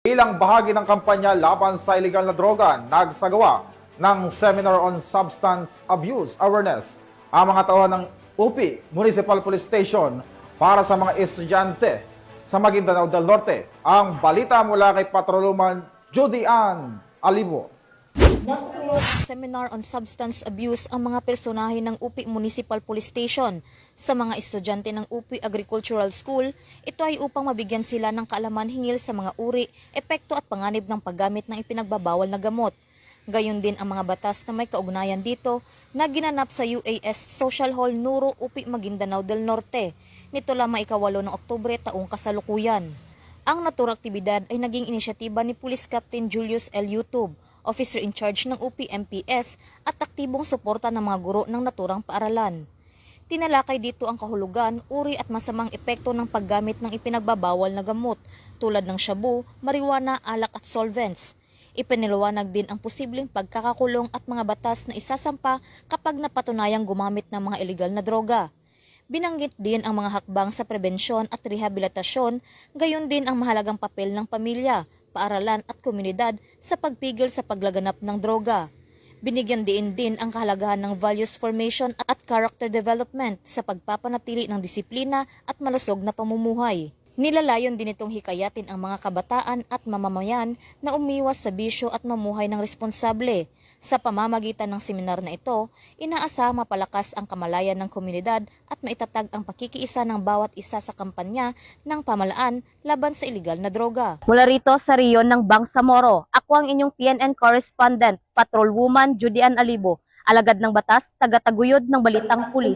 Bilang bahagi ng kampanya laban sa illegal na droga, nagsagawa ng Seminar on Substance Abuse Awareness ang mga tauhan ng UP Municipal Police Station para sa mga estudyante sa Maguindanao del Norte. Ang balita mula kay Patroluman Judy Ann Alibo. Seminar on Substance Abuse ang mga personahe ng UP Municipal Police Station sa mga estudyante ng UP Agricultural School. Ito ay upang mabigyan sila ng kaalaman hinggil sa mga uri, epekto at panganib ng paggamit ng ipinagbabawal na gamot. Gayon din ang mga batas na may kaugnayan dito na ginanap sa UAS Social Hall Nuro, UP Maguindanao del Norte nito lamang ika-8 ng Oktubre taong kasalukuyan. Ang naturang aktibidad ay naging inisyatiba ni Police Captain Julius L. Yutub, officer in charge ng UP MPS at aktibong suporta ng mga guro ng naturang paaralan. Tinalakay dito ang kahulugan, uri at masamang epekto ng paggamit ng ipinagbabawal na gamot tulad ng shabu, marijuana, alak at solvents. Ipiniliwanag din ang posibleng pagkakakulong at mga batas na isasampa kapag napatunayang gumamit ng mga iligal na droga. Binanggit din ang mga hakbang sa prebensyon at rehabilitasyon, gayon din ang mahalagang papel ng pamilya, paaralan at komunidad sa pagpigil sa paglaganap ng droga. Binigyan din ang kahalagahan ng values formation at character development sa pagpapanatili ng disiplina at malusog na pamumuhay. Nilalayon din itong hikayatin ang mga kabataan at mamamayan na umiwas sa bisyo at mamuhay ng responsable. Sa pamamagitan ng seminar na ito, inaasahang mapalakas ang kamalayan ng komunidad at maitatag ang pakikiisa ng bawat isa sa kampanya ng pamalaan laban sa iligal na droga. Mula rito sa Riyon ng Bangsamoro, ako ang inyong PNN correspondent, Patrolwoman Judy Ann Alibo, alagad ng batas, taga-taguyod ng Balitang Pulis.